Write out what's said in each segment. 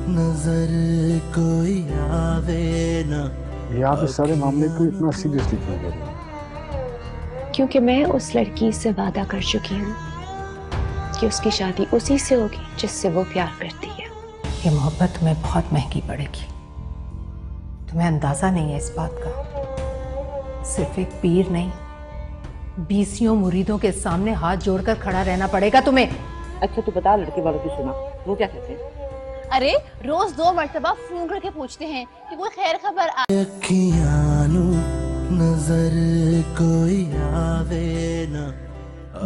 नजर कोई आवे ना। ये आप इस सारे मामले को इतना सीरियसली क्यों ले रहे हैं? क्योंकि मैं उस लड़की से वादा कर चुकी हूँ कि उसकी शादी उसी से होगी जिससे वो प्यार करती है। ये मोहब्बत तुम्हें बहुत महंगी पड़ेगी। तुम्हें अंदाजा नहीं है इस बात का। सिर्फ एक पीर नहीं, 20 मुरीदों के सामने हाथ जोड़कर खड़ा रहना पड़ेगा तुम्हें। अच्छा तू बता, लड़के वालों की सुना, वो क्या कहते हैं? अरे रोज 2 मर्तबा फोन करके पूछते हैं कि कोई खैर खबर आ। नजर कोई आवे ना।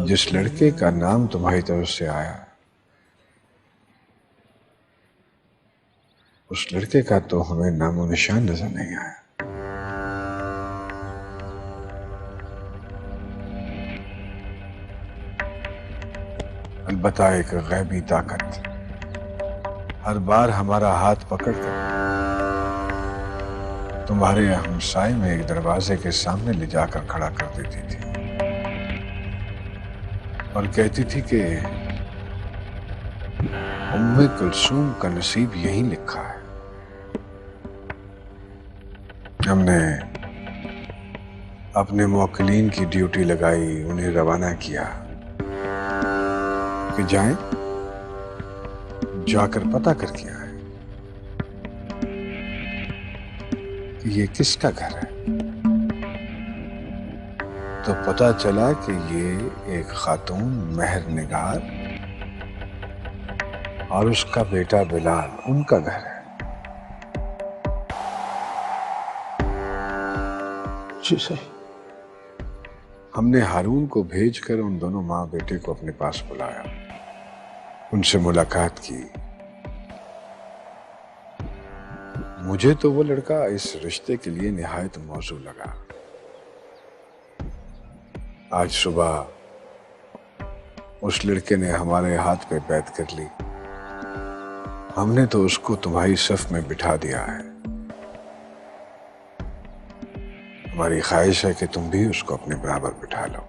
जिस लड़के का नाम तुम्हारी तरफ से आया, उस लड़के का तो हमें नामो निशान नजर नहीं आया। अलबत्ता एक गैबी ताकत हर बार हमारा हाथ पकड़कर तुम्हारे हमसाए में एक दरवाजे के सामने ले जाकर खड़ा कर देती थी और कहती थी कि उम्मे कुलसूम का नसीब यहीं लिखा है। हमने अपने मुवक्किलीन की ड्यूटी लगाई, उन्हें रवाना किया कि जाएं, जाकर पता करके आए कि ये किसका घर है। तो पता चला कि ये एक खातून महर निगार और उसका बेटा बिलाल, उनका घर है। जी सही। हमने हारून को भेजकर उन दोनों माँ बेटे को अपने पास बुलाया, उनसे मुलाकात की। मुझे तो वो लड़का इस रिश्ते के लिए निहायत मौजू लगा। आज सुबह उस लड़के ने हमारे हाथ पे बैत कर ली। हमने तो उसको तुम्हारी सफ में बिठा दिया है। हमारी ख्वाहिश है कि तुम भी उसको अपने बराबर बिठा लो।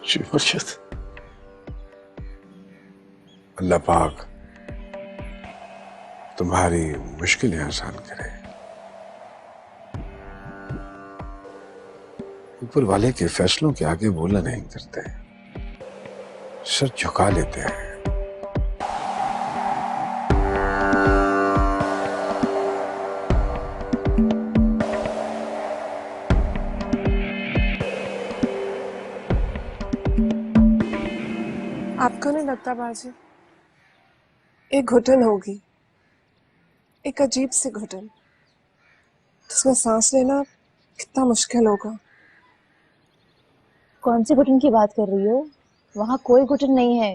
जी मुर्शिद। अल्लाह पाक तुम्हारी मुश्किलें आसान करे। ऊपर वाले के फैसलों के आगे बोलना नहीं करते, सर झुका लेते हैं। आपको नहीं लगता बाजी, एक घुटन होगी, एक अजीब सी घुटन, जिसमें सांस लेना कितना मुश्किल होगा। कौन सी घुटन की बात कर रही हो? वहाँ कोई घुटन नहीं है।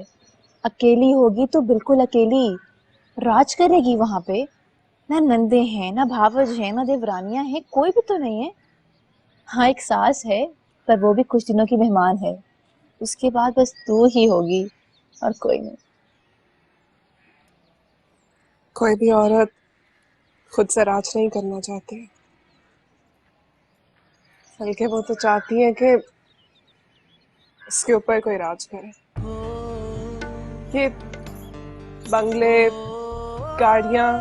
अकेली होगी तो बिल्कुल अकेली, राज करेगी वहां पे। ना नंदे हैं, ना भावज हैं, ना देवरानियां हैं, कोई भी तो नहीं है। हाँ एक सास है, पर वो भी कुछ दिनों की मेहमान है। उसके बाद बस तू ही होगी और कोई नहीं। कोई भी औरत खुद से राज नहीं करना चाहती, बल्कि वो तो चाहती है कि उसके ऊपर कोई राज करे। ये बंगले, गाड़ियां,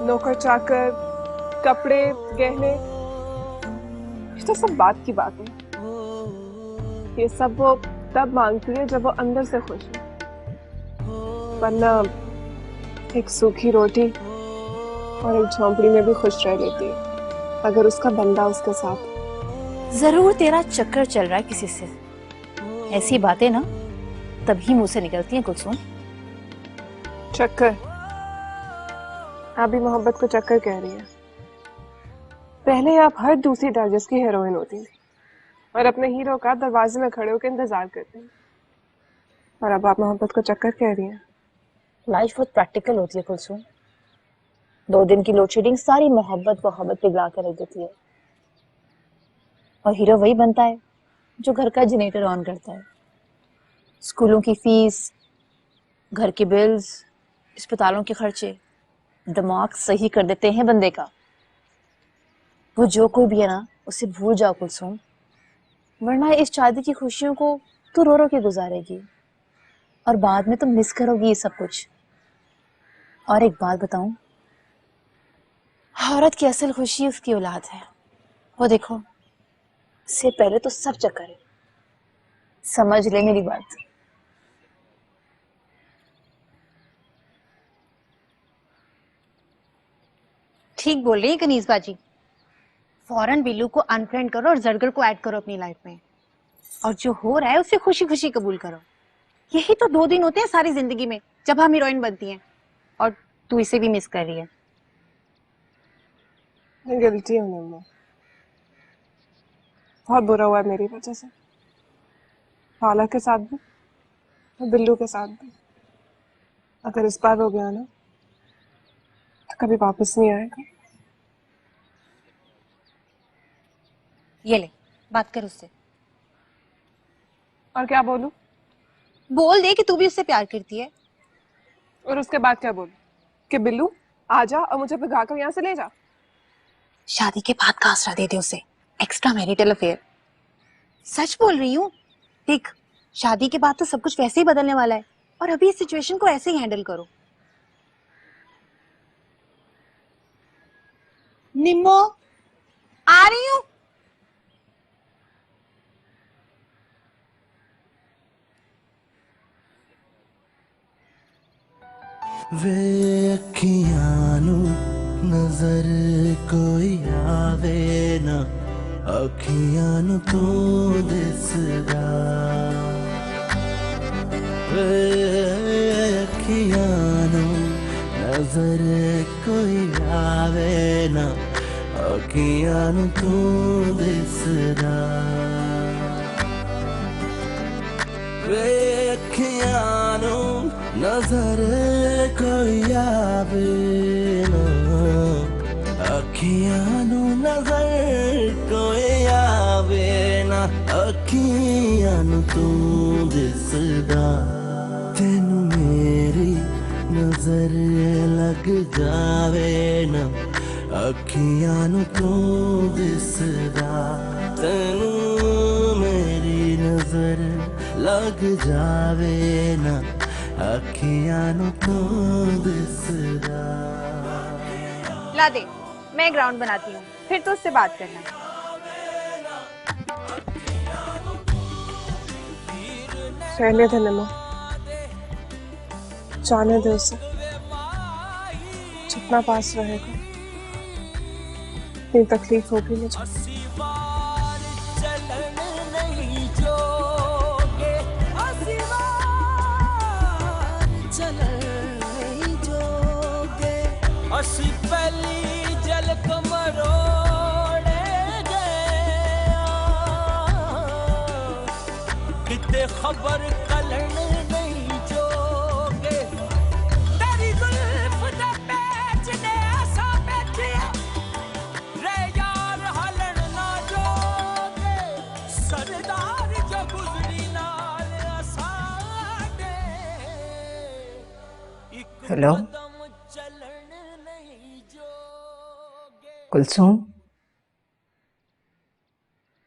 नौकर चाकर, कपड़े, गहने, ये तो सब बात की बात है। ये सब वो तब मांगती है जब वो अंदर से खुश है, वरना एक सूखी रोटी और एक झोंपड़ी में भी खुश रह लेती है अगर उसका बंदा उसके साथ। जरूर तेरा चक्कर चल रहा है किसी से। ऐसी बातें ना तभी मुंह से निकलती हैं कुलसुम। चक्कर? आप भी मोहब्बत को चक्कर कह रही है। पहले आप हर दूसरी डाइजेस्ट की हीरोइन होती थी और अपने हीरो का दरवाजे में खड़े होकर इंतजार करती हैं, और अब आप मोहब्बत को चक्कर कह रही हैं। लाइफ बहुत प्रैक्टिकल होती है कुलसुम। 2 दिन की लोड शेडिंग सारी मोहब्बत पिघला कर रख देती है। और हीरो वही बनता है जो घर का जनरेटर ऑन करता है। स्कूलों की फीस, घर के बिल्स, अस्पतालों के खर्चे दिमाग सही कर देते हैं बंदे का। वो जो कोई भी है ना, उसे भूल जाओ कुलसुम, वरना इस शादी की खुशियों को तू रो रो के गुजारेगी। और बाद में तुम मिस करोगी ये सब कुछ। और एक बात बताऊं, औरत की असल खुशी उसकी औलाद है। वो देखो, इससे पहले तो सब चक्कर है। समझ ले मेरी बात। ठीक बोल रही है कनीज बाजी। फौरन बिल्लू को अनफ्रेंड करो और जरगर को ऐड करो अपनी लाइफ में, और जो हो रहा है उसे खुशी खुशी कबूल करो। यही तो 2 दिन होते हैं सारी जिंदगी में जब हम हीरोइन बनती हैं, और तू इसे भी मिस कर रही है। मैं गिल्टी हूँ निम्मो, बहुत बुरा हुआ है मेरी वजह से, हाला के साथ भी और बिल्लू के साथ भी। अगर इस बार हो गया ना तो कभी वापस नहीं आएगा। ये ले, बात कर उससे। और क्या बोलूं? बोल दे कि तू भी उससे प्यार करती है। और उसके बाद क्या बोलूं? कि बिल्लू आ जा और मुझे भगा कर यहाँ से ले जा। शादी के बाद का आसरा दे दे उसे, एक्स्ट्रा मैरिटल अफेयर। सच बोल रही हूँ। देख, शादी के बाद तो सब कुछ वैसे ही बदलने वाला है, और अभी इस सिचुएशन को ऐसे ही हैंडल करो। निम्मो, आ रही हूँ। वे अखियां नू नजर कोई आवे ना, अखियां नू तू दिसदा। वे अखियां नू नजर कोई आवे ना, अखियां नू तू दिसदा। वे अखियां नू नजर कोई आवे ना, अखियां नू नजर कोई आवे ना, अखियां नू तू दिसदा। तेनू मेरी नजर लग जावे ना, अखियां नू तू दिसदा। तेनू मेरी नजर लग जावे ना, अखियां नू तू दिसदा। ला दे, मैं ग्राउंड बनाती हूँ, फिर तो उससे बात करना। रहने दे निम्मो, जाने दे उसे। जितना पास रहेगा इतनी तकलीफ होगी मुझे। असी पहली जल कमरोड़े गया, किते खबर कलन नहीं जोगे। तेरी जुल्फ दे पेच ने ऐसा बैठिया, रे यार हलन ना जोगे। सरदार जो गुजरी नाल असाडे, हेलो कुलसूम,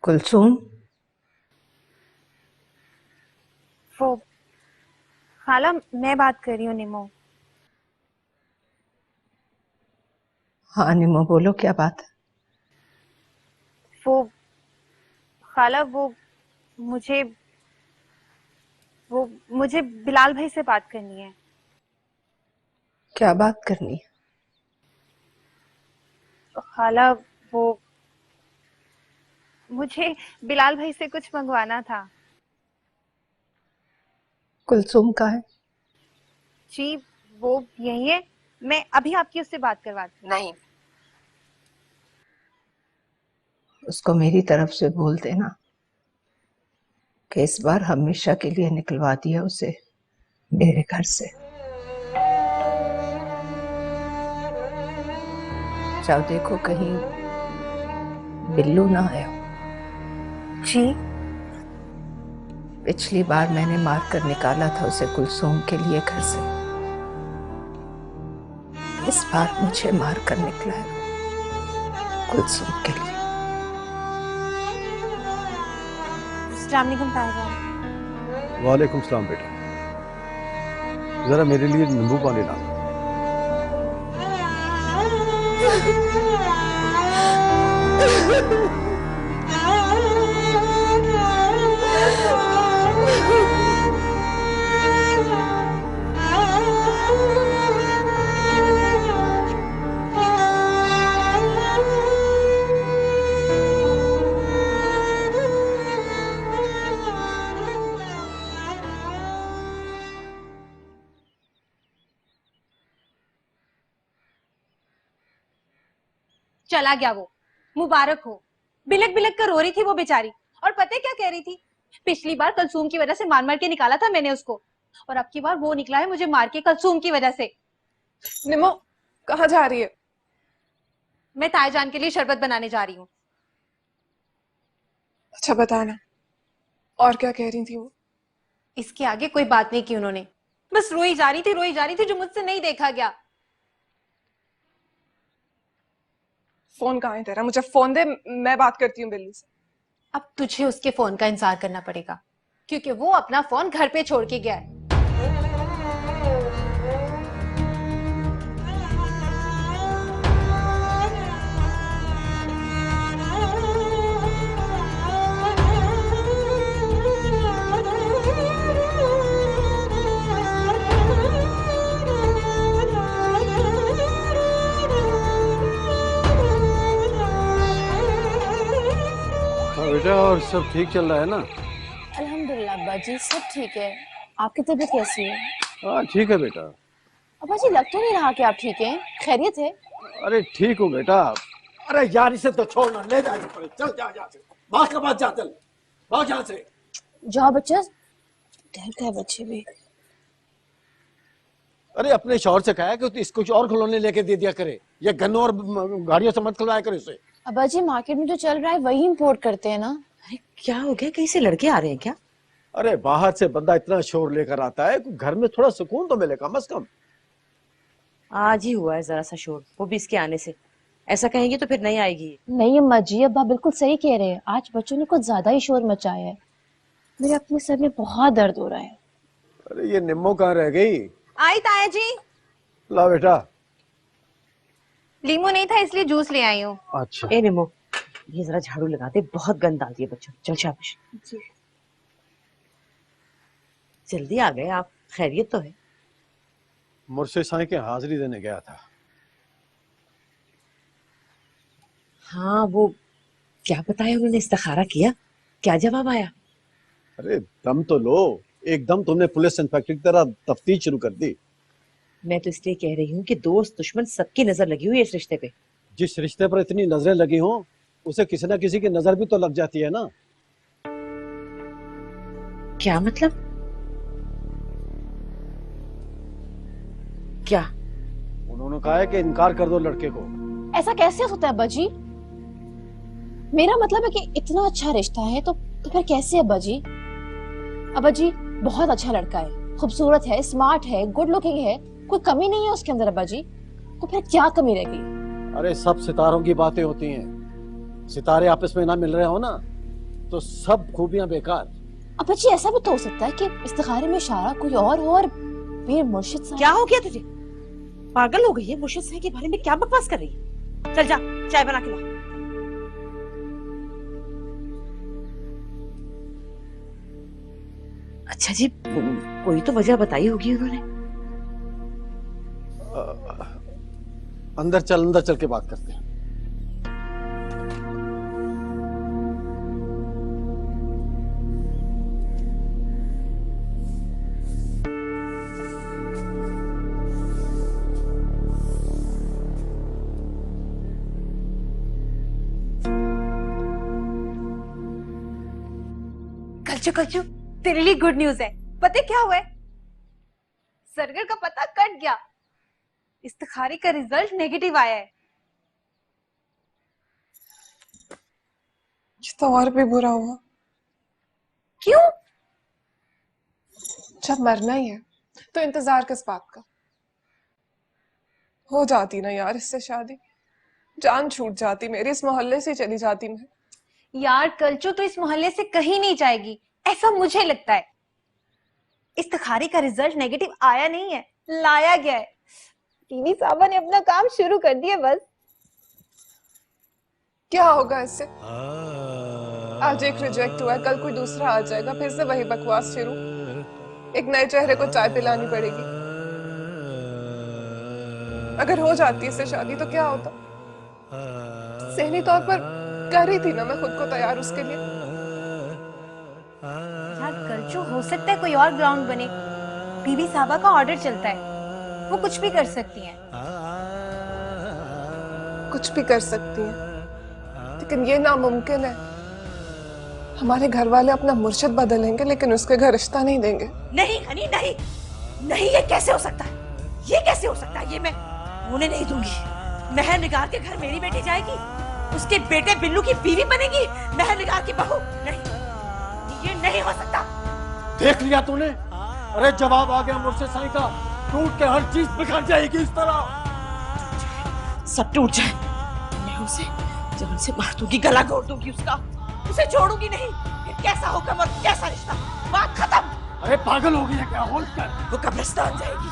कुलसूम। वो खाला, मैं बात कर रही हूँ निमो। हाँ निमो, बोलो क्या बात है? वो खाला, वो मुझे बिलाल भाई से बात करनी है। क्या बात करनी है? खाला, वो मुझे बिलाल भाई से कुछ मंगवाना था। कुलसूम का है? जी, वो यही है, मैं अभी आपकी उससे बात करवाती हूँ। नहीं, उसको मेरी तरफ से बोल देना कि इस बार हमेशा के लिए निकलवा दिया उसे मेरे घर से। जाओ देखो कहीं बिल्लू ना आया। जी, पिछली बार मैंने मार कर निकाला था उसे कुलसूम के लिए घर से, इस बार मुझे मार कर निकला है कुलसूम के लिए। अस्सलाम वालेकुम ताया। वालेकुम सलाम बेटा। जरा मेरे लिए नींबू पानी ला। चला गया वो, मुबारक हो। बिलक बिलक कर रो रही थी वो बेचारी, और पता है क्या कह रही थी? पिछली बार कलसूम की वजह से मार मार के निकाला था मैंने उसको, और अब की बार वो निकला है मुझे मार के कलसूम की वजह से। निमो कहाँ जा रही है? मैं ताईजान के लिए शरबत बनाने जा रही हूँ। अच्छा बताना, और क्या कह रही थी वो? इसके आगे कोई बात नहीं की उन्होंने, बस रोई जा रही थी जो मुझसे नहीं देखा गया। फोन कहाँ है तेरा? मुझे फोन दे, मैं बात करती हूँ बिल्ली से। अब तुझे उसके फोन का इंतजार करना पड़ेगा, क्योंकि वो अपना फोन घर पे छोड़ के गया है। बेटा, और सब ठीक चल रहा है ना? अल्हम्दुलिल्लाह अब्बा जी, सब ठीक है। आपकी तबीयत कैसी है? हाँ ठीक है बेटा। अब्बा जी लग तो नहीं रहा कि आप ठीक हैं, खैरियत है? अरे ठीक हूँ बेटा। अरे यार इसे तो छोड़ना, ले जाने पड़े। चल जा यहाँ से, माँ के पास जा, चल भाग यहाँ से। जाओ बच्चा, डर गए बच्चे भी। अरे अपने शौहर से कहा कि इसको कुछ और खिलौने लेके दे दिया करे, ये गन्नों और गाड़ियों से मत खिलवाया करे उसे। अब्बा जी मार्केट में जो चल रहा है वही इंपोर्ट करते हैं ना। अरे क्या हो गया, कहीं से लड़के आ रहे हैं क्या? अरे बाहर से बंदा इतना शोर लेकर आता है, घर में थोड़ा सुकून तो मिले कम से कम। आज ही हुआ है जरा सा शोर, वो भी इसके आने से। ऐसा कहेंगे तो फिर नहीं आएगी। नहीं अम्मा जी, अब्बा बिल्कुल सही कह रहे हैं, आज बच्चों ने कुछ ज्यादा ही शोर मचाया है। मेरे अपने सर में बहुत दर्द हो रहा है। अरे ये निम्मो कहाँ रह गई? आई ताया जी। ला बेटा। लीमू नहीं था इसलिए जूस ले आई हूँ। अच्छा। ए निमो, ये जरा झाड़ू लगा दे, बहुत गंद डाल दिए बच्चों। चल शाबाश। जल्दी आ गए आप, खैरियत तो है? मुर्शिद साईं के हाजिरी देने गया था। हाँ वो क्या बताया उन्होंने, इस्तिखारा किया? क्या जवाब आया? अरे दम तो लो, एकदम तुमने पुलिस इंस्पेक्टर की तरह तफ्तीश शुरू कर दी। मैं तो इसलिए कह रही हूँ कि दोस्त दुश्मन सबकी नजर लगी हुई है इस रिश्ते पे। जिस रिश्ते पर इतनी नजरें लगी हों, उसे किसी ना किसी की नजर भी तो लग जाती है ना। क्या मतलब? क्या? उन्होंने कहा है कि इनकार कर दो लड़के को। ऐसा कैसे होता है अब्बा जी? मेरा मतलब है कि इतना अच्छा रिश्ता है तो फिर कैसे अब्बा जी? अब्बा जी बहुत अच्छा लड़का है, खूबसूरत है, स्मार्ट है, गुड लुकिंग है, कोई कमी नहीं है उसके अंदर अब्बा जी। तो फिर क्या कमी रह गई? अरे सब सितारों की बातें होती हैं, सितारे आपस में ना मिल रहे हो ना तो सब खूबियां बेकार। अब्बा जी ऐसा भी तो हो सकता है कि इस्तिखारे में इशारा कोई और हो और पीर मुर्शिद साहब। क्या हो गया तुझे? पागल हो गई है? मुर्शिद साहब के बारे में क्या बकवास कर रही है? चल जा चाय बना के ला। अच्छा जी, कोई तो वजह बताई होगी उन्होंने। अंदर चल के बात करते हैं। कलचू तेरे लिए गुड न्यूज है। पता है क्या हुआ है? सरगर का पता कट गया, इस्तिखारे का रिजल्ट नेगेटिव आया है। ये तो और भी बुरा हुआ। क्यों? जब मरना ही है तो इंतजार किस बात का? हो जाती ना यार इससे शादी, जान छूट जाती मेरी, इस मोहल्ले से चली जाती मैं। यार कलचू तो इस मोहल्ले से कहीं नहीं जाएगी, ऐसा मुझे लगता है। इस्तिखारे का रिजल्ट नेगेटिव आया नहीं है, लाया गया है। बीवी साहबा ने अपना काम शुरू कर दिया बस। क्या होगा इससे? आज एक रिजेक्ट हुआ है, कल कोई दूसरा आ जाएगा, फिर से वही बकवास शुरू। एक नए चेहरे को चाय पिलानी पड़ेगी। अगर हो जाती है इससे शादी तो क्या होता? सहनी तौर पर कर रही थी ना मैं खुद को तैयार उसके लिए। यार कल्चू, हो सकता है कोई और ग्राउंड बने। बीवी साहबा का ऑर्डर चलता है, वो कुछ भी कर सकती हैं। कुछ भी कर सकती है, लेकिन ये नामुमकिन है। हमारे घर वाले अपना मुर्शिद बदलेंगे लेकिन उसके घर रिश्ता नहीं देंगे। नहीं हनी, नहीं नहीं, ये कैसे हो सकता है? ये कैसे हो सकता है? ये मैं होने नहीं दूंगी। महर निगार के घर मेरी बेटी जाएगी, उसके बेटे बिल्लू की बीवी बनेगी, महर निगार की बहू। नहीं, ये नहीं हो सकता। देख लिया तूने? अरे जवाब आ गया मुर्शिद साईं का, टूट के हर चीज बिखर जाएगी इस तरह। सब टूट जाए, मैं उसे जान से मार दूंगी, गला घोट दूंगी उसका, उसे छोड़ूंगी नहीं। फिर कैसा हुक्म और कैसा रिश्ता, बात खत्म। अरे पागल हो गई है क्या? होश कर। वो कब्रिस्तान जाएगी,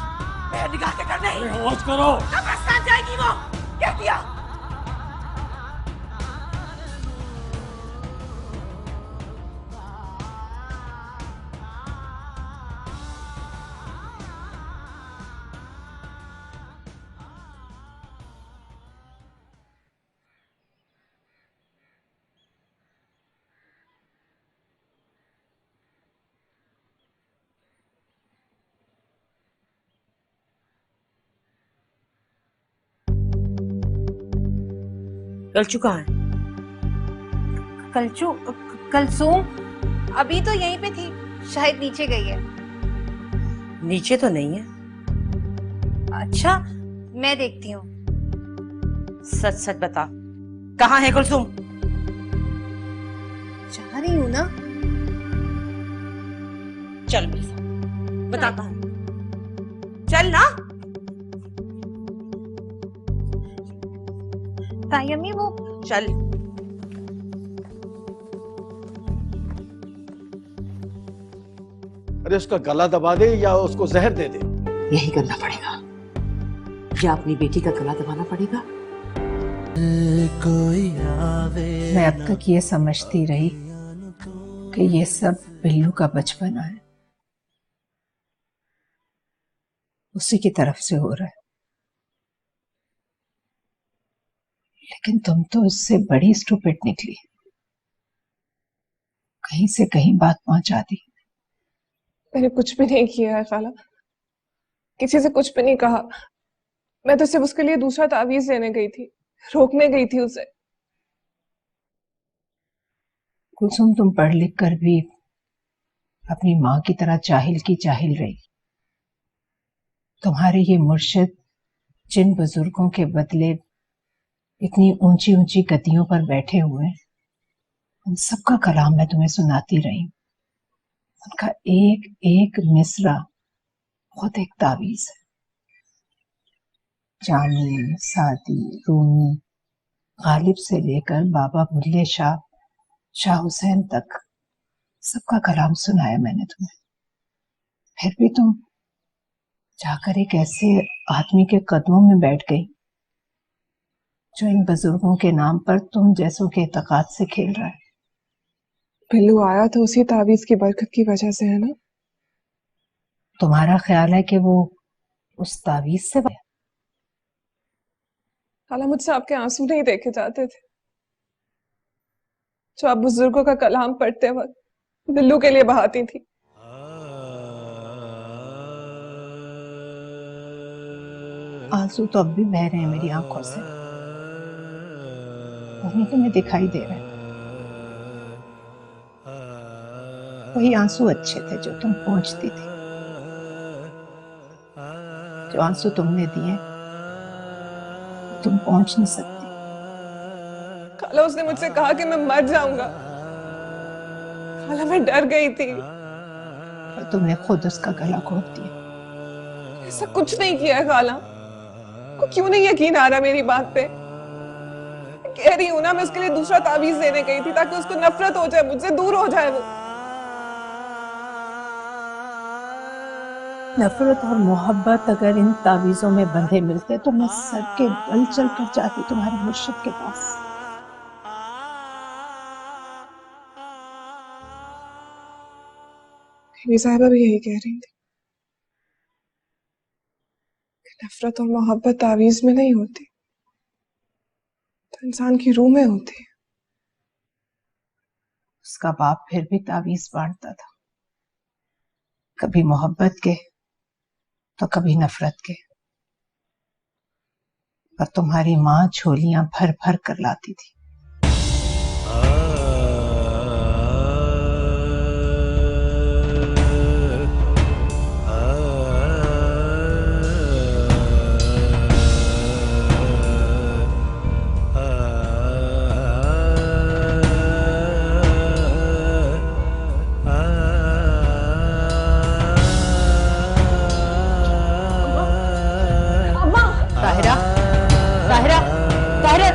मैं निगाह के घर नहीं। अरे होश करो। कब्रिस्तान जाएगी वो, कह दिया। कल्चू कहाँ है? कल्चू, कलसूम अभी तो यहीं पे थी, शायद नीचे गई है। नीचे तो नहीं है। अच्छा, मैं देखती हूँ। सच सच बता, कहाँ है कुलसुम? जा रही हूँ ना। चल मेरे साथ, बताता हूँ। चल ना। ताई अम्मी वो चल। अरे उसका गला दबा दे या उसको जहर दे दे। यही करना पड़ेगा, या अपनी बेटी का गला दबाना पड़ेगा। मैं अब तक ये समझती रही कि ये सब बिल्लू का बचपना है, उसी की तरफ से हो रहा है। लेकिन तुम तो उससे बड़ी स्टूपिड निकली, कहीं से कहीं बात पहुंचा दी। मैंने कुछ भी नहीं किया है खाला, किसी से कुछ भी नहीं कहा। मैं तो सिर्फ उसके लिए दूसरा तावीज देने गई थी, रोकने गई थी उसे। कुलसुम, तुम पढ़ लिख कर भी अपनी माँ की तरह जाहिल की जाहिल रही। तुम्हारे ये मुर्शिद जिन बुजुर्गों के बदले इतनी ऊंची ऊंची गद्दियों पर बैठे हुए, उन सबका कलाम मैं तुम्हें सुनाती रही। उनका एक एक मिसरा बहुत एक तावीज है। जानी, सादी, रूमी, गालिब से लेकर बाबा बुल्ले शाह, शाह हुसैन तक सबका कलाम सुनाया मैंने तुम्हें। फिर भी तुम जाकर एक ऐसे आदमी के कदमों में बैठ गई जो इन बुजुर्गों के नाम पर तुम जैसों के एतकाद से खेल रहा है। बिल्लू आया तो उसी तावीज की बरकत की वजह से है ना? तुम्हारा ख्याल है कि वो उस तावीज से खाला, मुझसे आपके आंसू नहीं देखे जाते थे जो आप बुजुर्गों का कलाम पढ़ते वक्त बिल्लू के लिए बहाती थी। आंसू तो अब भी बह रहे हैं मेरी आंखों से, वही तुम्हें दिखाई दे रहे हैं। वही आंसू अच्छे थे जो तुम पहुंचती थी। जो आंसू तुमने दिए तुम पहुंच नहीं सकती। खाला, उसने मुझसे कहा कि मैं मर जाऊंगा। खाला, मैं डर गई थी। और तुमने खुद उसका गला घोट दिया। ऐसा कुछ नहीं किया है खाला। को क्यों नहीं यकीन आ रहा मेरी बात पे? कह रही हूं ना, मैं उसके लिए दूसरा तावीज देने गई थी ताकि उसको नफरत हो जाए, मुझसे दूर हो जाए वो। नफरत और मोहब्बत अगर इन तावीजों में बंधे मिलते तो मैं सर के बल चल कर जाती तुम्हारे मुर्शिद के पास। मेरी साहिबा भी यही कह रही थी कि नफरत और मोहब्बत तावीज में नहीं होती, तो इंसान की रूह में होती है। उसका बाप फिर भी तावीज बांटता था, कभी मोहब्बत के तो कभी नफरत के। और तुम्हारी माँ झोलियां भर भर कर लाती थी। ताहिरा, ताहिरा, ताहिरा।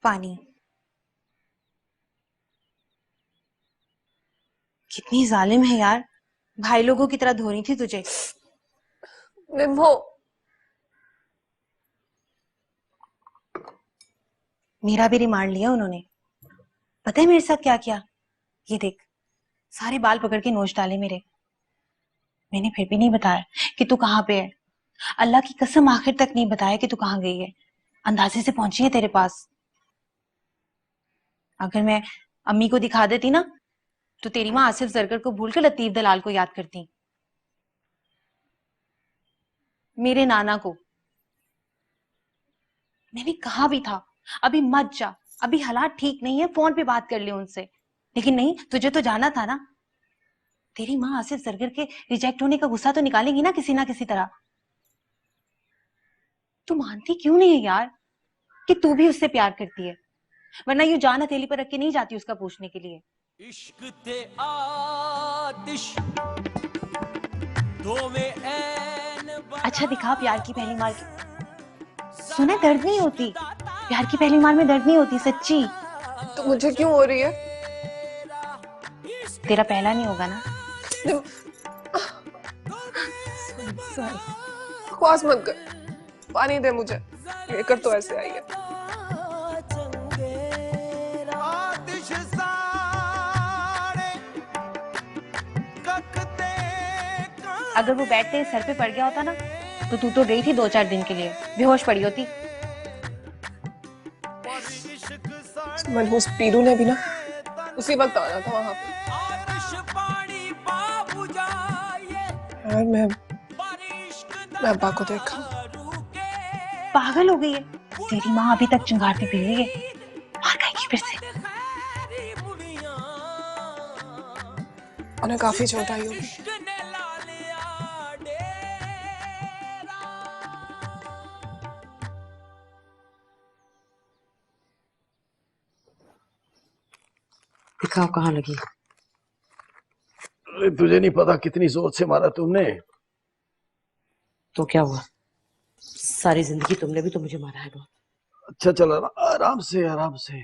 पानी। कितनी जालिम है यार, भाई लोगों की तरह धोनी थी तुझे। निम्हो, मेरा भी रिमांड लिया उन्होंने। पता है मेरे साथ क्या किया? ये देख, सारे बाल पकड़ के नोच डाले मेरे। मैंने फिर भी नहीं बताया कि तू कहाँ पे है। अल्लाह की कसम आखिर तक नहीं बताया कि तू कहाँ गई है। अंदाजे से पहुंची है तेरे पास। अगर मैं अम्मी को दिखा देती ना, तो तेरी माँ आसिफ जरगर को भूलकर लतीफ दलाल को याद करती, मेरे नाना को। मैंने कहा भी था अभी मत जा, अभी हालात ठीक नहीं है, फोन पे बात कर ले उनसे। लेकिन नहीं, तुझे तो जाना था ना। तेरी माँ आसिफ जरगर के रिजेक्ट होने का गुस्सा तो निकालेगी ना किसी तरह। तू मानती क्यों नहीं है यार कि तू भी उससे प्यार करती है? वरना यूं जान हथेली पर रख के नहीं जाती उसका पूछने के लिए। इश्क ते आतिश अच्छा दिखा प्यार की पहली मार की। सुना दर्द नहीं होती, प्यार की पहली मार में दर्द नहीं होती, सच्ची। तो मुझे क्यों हो रही है? तेरा पहला नहीं होगा ना। बकवास मत कर, पानी दे मुझे। लेकर तो ऐसे आई है। अगर वो बैठते सर पे पड़ गया होता ना, तो तू तो गई थी 2-4 दिन के लिए, बेहोश पड़ी होती। मनहूस पीरू ने भी ना उसी वक्त आना था वहां पे। यार मैं अब्बा को देखा। पागल हो गई है तेरी माँ, अभी तक चिंगारती पी रही है। मार खाएगी फिर से। उन्हें काफी चोट आई होगी। दिखाओ कहाँ लगी। अरे तुझे नहीं पता कितनी जोर से मारा तुमने। तो क्या हुआ? सारी जिंदगी तुमने भी तो मुझे मारा है बहुत। अच्छा चल, आराम से आराम से।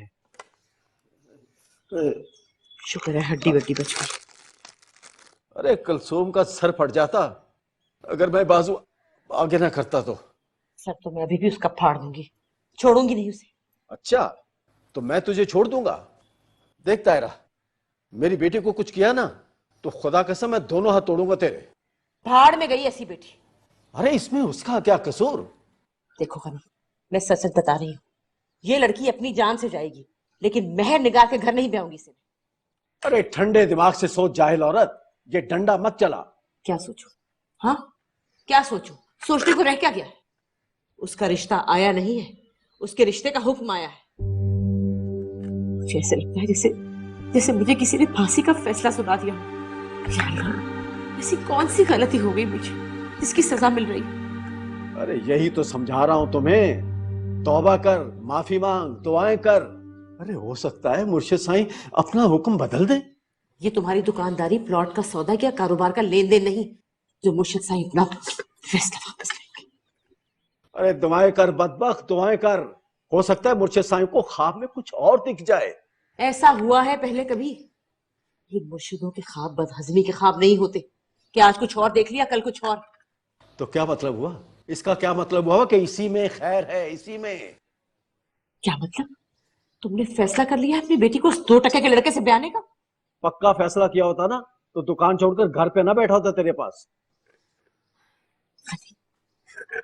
शुक्र है हड्डी वड्डी बच गई। अरे कुलसुम का सर फट जाता अगर मैं बाजू आगे ना करता तो। सर तो मैं अभी भी उसका फाड़ दूंगी, छोड़ूंगी नहीं उसे। अच्छा तो मैं तुझे छोड़ दूंगा। देख तायरा, मेरी बेटी को कुछ किया ना तो खुदा कसम मैं दोनों हाथ तोड़ूंगा तेरे। भाड़ में गई ऐसी बेटी। अरे इसमें उसका क्या कसूर? देखो खनी, मैं सच सच बता रही हूँ, ये लड़की अपनी जान से जाएगी लेकिन मेहर निगाह के घर नहीं ब्याऊंगी इसे। अरे ठंडे दिमाग से सोच जाहिल औरत, ये डंडा मत चला। क्या सोचूं? हाँ क्या सोचूं? सोचने को रह क्या गया है? उसका रिश्ता आया नहीं है, उसके रिश्ते का हुक्म आया है। मुझे ऐसे लगता है जैसे जैसे मुझे किसी ने फांसी का फैसला सुना दिया। या अल्लाह, ऐसी कौन सी गलती हो गई मुझे जिसकी सजा मिल रही? अरे यही तो समझा रहा हूं तुम्हें, तौबा कर, माफी मांग, दुआएं कर। अरे हो सकता है मुर्शिद साईं अपना हुक्म बदल दे। ये तुम्हारी दुकानदारी प्लॉट का सौदा क्या कारोबार का लेन देन नहीं जो मुर्शिद साईं अपना फैसला वापस लेंगे। अरे दुआएं कर बदबख्त, दुआएं कर। हो सकता है मुर्शिद साईं को ख्वाब में कुछ और दिख जाए। ऐसा हुआ है पहले कभी? ये मुर्शिदों के ख्वाब बदहजमी के ख्वाब नहीं होते कि आज कुछ और देख लिया कल कुछ और। तो क्या मतलब हुआ? इसका क्या मतलब हुआ कि इसी में खैर है, इसी में? क्या मतलब? तुमने फैसला कर लिया है अपनी बेटी को उस 2 टके के लड़के से ब्याने का? पक्का फैसला किया होता ना तो दुकान छोड़कर घर पे ना बैठा होता तेरे पास।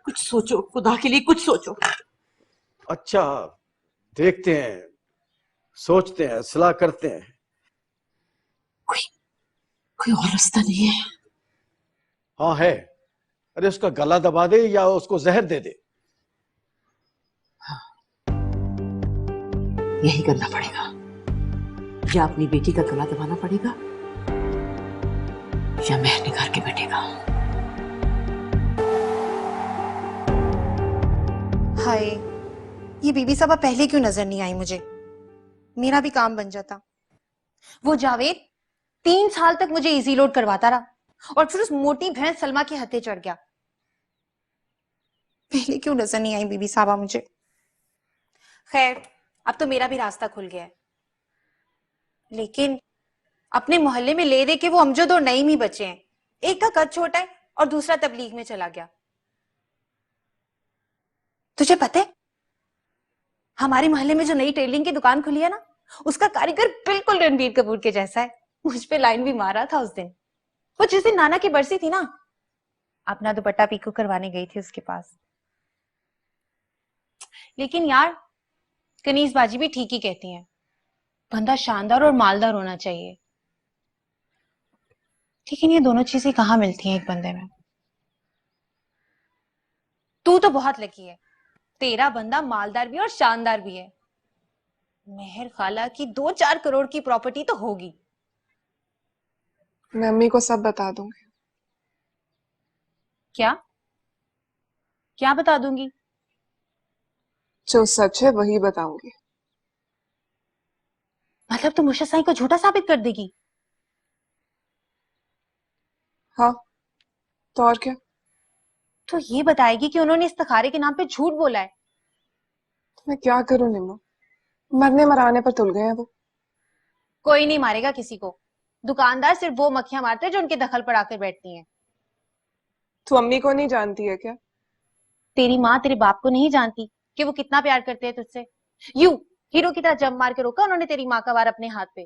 कुछ सोचो, खुदा के लिए कुछ सोचो। अच्छा देखते हैं, सोचते हैं, सलाह करते हैं। कोई और रास्ता नहीं है? हाँ है। अरे उसका गला दबा दे या उसको जहर दे दे। हाँ, यही करना पड़ेगा। या अपनी बेटी का गला दबाना पड़ेगा या मेहर निगार के बेटे का। हाय, ये बीबी साहबा पहले क्यों नजर नहीं आई मुझे? मेरा भी काम बन जाता। वो जावेद 3 साल तक मुझे इजी लोड करवाता रहा और फिर उस मोटी भैंस सलमा के हत्थे चढ़ गया। पहले क्यों नजर नहीं आई बीबी साहबा मुझे? खैर, अब तो मेरा भी रास्ता खुल गया है। लेकिन अपने मोहल्ले में ले दे के वो अमजद और नईम ही बचे हैं। एक का कद छोटा है और दूसरा तबलीग में चला गया। तुझे पता है हमारे मोहल्ले में जो नई टेलरिंग की दुकान खुली है ना, उसका कारीगर बिल्कुल रणबीर कपूर के जैसा है। मुझ पे लाइन भी मारा था उस दिन। वो जिस दिन नाना की बरसी थी ना, अपना दुपट्टा पीको करवाने गई थी उसके पास। लेकिन यार, कनीज बाजी भी ठीक ही कहती हैं, बंदा शानदार और मालदार होना चाहिए। लेकिन ये दोनों चीजें कहाँ मिलती हैं एक बंदे में? तू तो बहुत लकी है, तेरा बंदा मालदार भी और शानदार भी है। मेहर खाला की 2-4 करोड़ की प्रॉपर्टी तो होगी। मैं अम्मी को सब बता दूंगी। क्या क्या बता दूंगी? जो सच है वही बताऊंगी। मतलब तुम मुर्शिद साईं को झूठा साबित कर देगी? हाँ तो और क्या? तो ये बताएगी कि उन्होंने इस्तिखारे के नाम पे झूठ बोला है। मैं क्या करूं निम्मा, मरने मराने पर तुल गए हैं वो। कोई नहीं मारेगा किसी को। दुकानदार सिर्फ वो मक्खियां मारते हैं जो उनके दखल पर आकर बैठती हैं। तू अम्मी को नहीं जानती है क्या? तेरी माँ तेरे बाप को नहीं जानती कि वो कितना प्यार करते हैं तुझसे? यू हीरो की तरह जम मार के रोका उन्होंने तेरी माँ का वार अपने हाथ पे।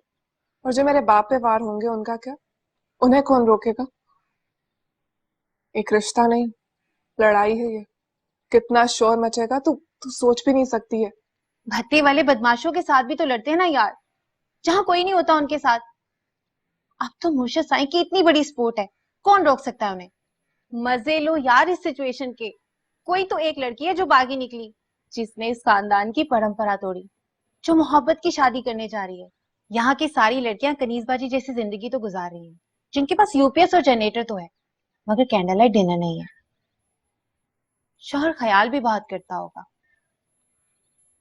और जो मेरे बाप पे वार होंगे उनका क्या? उन्हें कौन रोकेगा? एक रिश्ता नहीं, लड़ाई है ये। कितना शोर मचेगा तू तू सोच भी नहीं सकती है। भत्ते वाले बदमाशों के साथ भी तो लड़ते हैं ना यार, जहां कोई नहीं होता उनके साथ। अब तो मुर्शिद साईं की इतनी बड़ी स्पोर्ट है, कौन रोक सकता है उन्हें? मजे लो यार इस सिचुएशन के। कोई तो एक लड़की है जो बागी निकली, जिसने इस खानदान की परंपरा तोड़ी, जो मोहब्बत की शादी करने जा रही है। यहाँ की सारी लड़कियां कनीजबाजी जैसी जिंदगी तो गुजार रही हैं, जिनके पास यूपीएस और जनरेटर तो है, मगर कैंडल लाइट डिनर नहीं है। शौहर ख्याल भी बहुत करता होगा,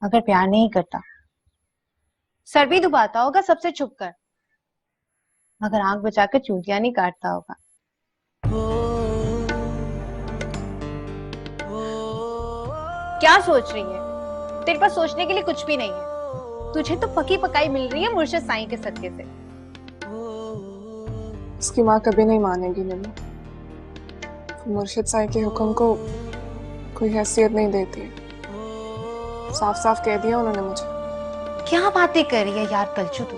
मगर प्यार नहीं करता। सर भी दुबाता होगा सबसे छुप कर, मगर आंख बचाकर चूतियां नहीं काटता होगा। क्या सोच रही है? तेरे पास सोचने के लिए कुछ भी नहीं है। तुझे तो पकी पकाई मिल रही है मुर्शिद साईं के सदके से। इसकी माँ कभी नहीं मानेगी नीलू। मुर्शिद साईं के हुक्म को कोई हैसियत नहीं देती है। साफ साफ कह दिया उन्होंने मुझे। क्या बातें कर रही है यार तलचू तू।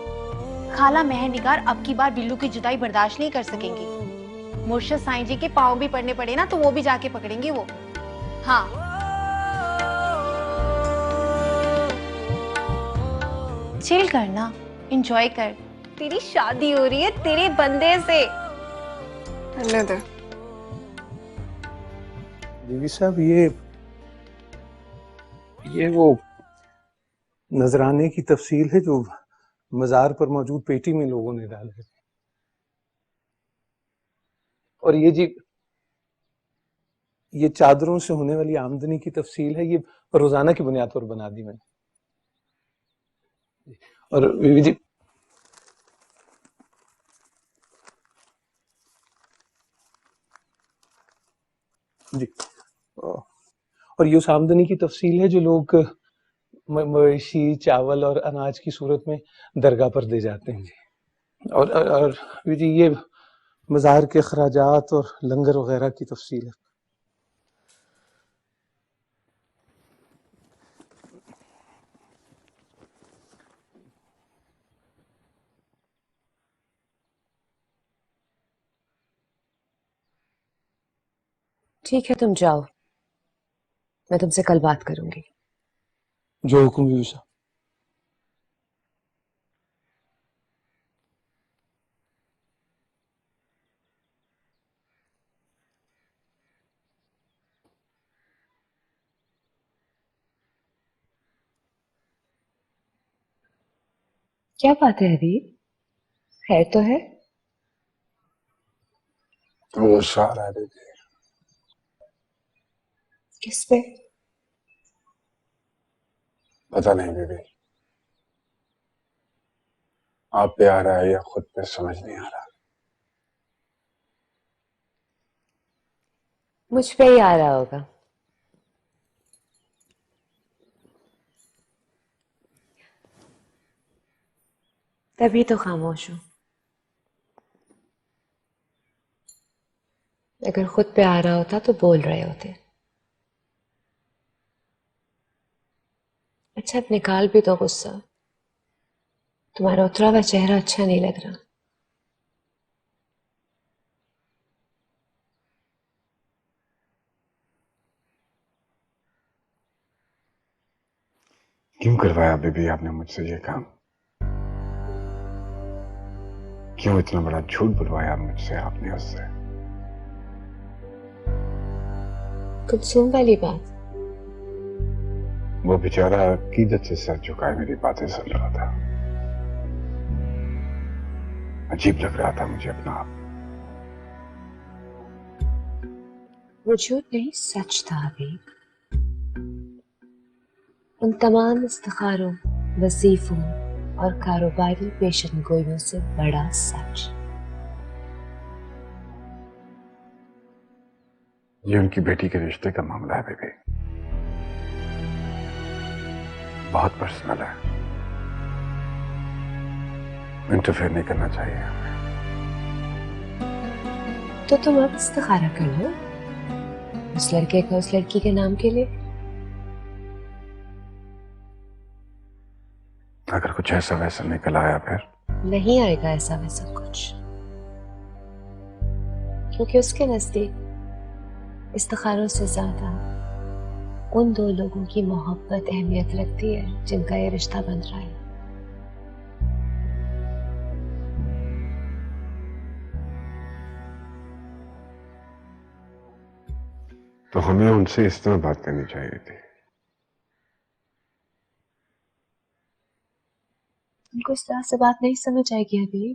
खाला मेहरनिगार अब की बार बिल्लू की जुदाई बर्दाश्त नहीं कर सकेंगी। मुर्शिद साईं जी के पाँव भी पड़ने पड़े ना तो वो भी जाके पकड़ेंगे वो। हाँ, चिल करना, एंजॉय कर। तेरी शादी हो रही है तेरे बंदे से। रहने दे। बीवी साहब, ये वो नजराने की तफसील है जो मजार पर मौजूद पेटी में लोगों ने डाले थे। और ये चादरों से होने वाली आमदनी की तफसील है। ये रोजाना की बुनियाद पर बना दी मैंने। और बीवी जी, जी, और ये उस आमदनी की तफसील है जो लोग मवेशी, चावल और अनाज की सूरत में दरगाह पर दे जाते हैं जी। और जी, ये मज़ार के खराजात और लंगर वगैरह की तफसील है। ठीक है, तुम जाओ, मैं तुमसे कल बात करूंगी। जो हुक्म बीवी साहब। क्या बात है अभी? खैर तो है? तो गुस्सा आ रहा है दीदी। किस पे? पता नहीं बीबी, आप पे आ रहा है या खुद पे समझ नहीं आ रहा। मुझ पे ही आ रहा होगा। तभी तो खामोश हूं। अगर खुद पे आ रहा होता तो बोल रहे होते। अच्छा, अब निकाल भी दो गुस्सा। तुम्हारा उतरा हुआ चेहरा अच्छा नहीं लग रहा। क्यों करवाया बीबी आपने मुझसे ये काम? क्यों इतना बड़ा झूठ बुलवाया मुझसे आपने उससे? कुलसुम वाली बात? वो बेचारा अकीदत से सर झुकाए मेरी बातें सुन रहा था। अजीब लग रहा था मुझे अपना आप। वो झूठ नहीं, सच था अभी। उन तमाम इस्तिखारों, वजीफों और कारोबारी पेशन गोइयों से बड़ा सच। ये उनकी बेटी के रिश्ते का मामला है बेबी, बहुत पर्सनल है। इंटरफेयर नहीं करना चाहिए हमें। तो तुम अब इस्तिखारा कर लो उस लड़के का उस लड़की के नाम के लिए। अगर कुछ ऐसा वैसा निकल आया फिर? नहीं आएगा ऐसा वैसा कुछ, क्योंकि उसके नजदीक इस्तिखारों से ज्यादा उन दो लोगों की मोहब्बत अहमियत रखती है जिनका ये रिश्ता बन रहा है। तो हमें उनसे इस तरह बात करनी चाहिए थी। उनको इस तरह से बात नहीं समझ आएगी अभी,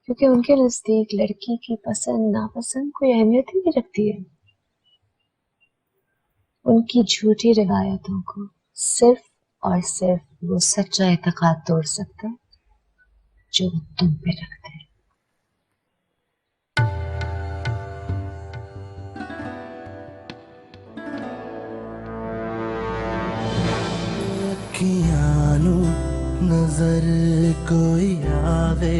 क्योंकि उनके नजदीक लड़की की पसंद नापसंद कोई अहमियत ही नहीं रखती है। उनकी झूठी रिवायतों को सिर्फ और सिर्फ वो सच्चा एतकाद तोड़ सकता है जो वो तुम पे रखते हैं। अखियां नू नजर कोई आवे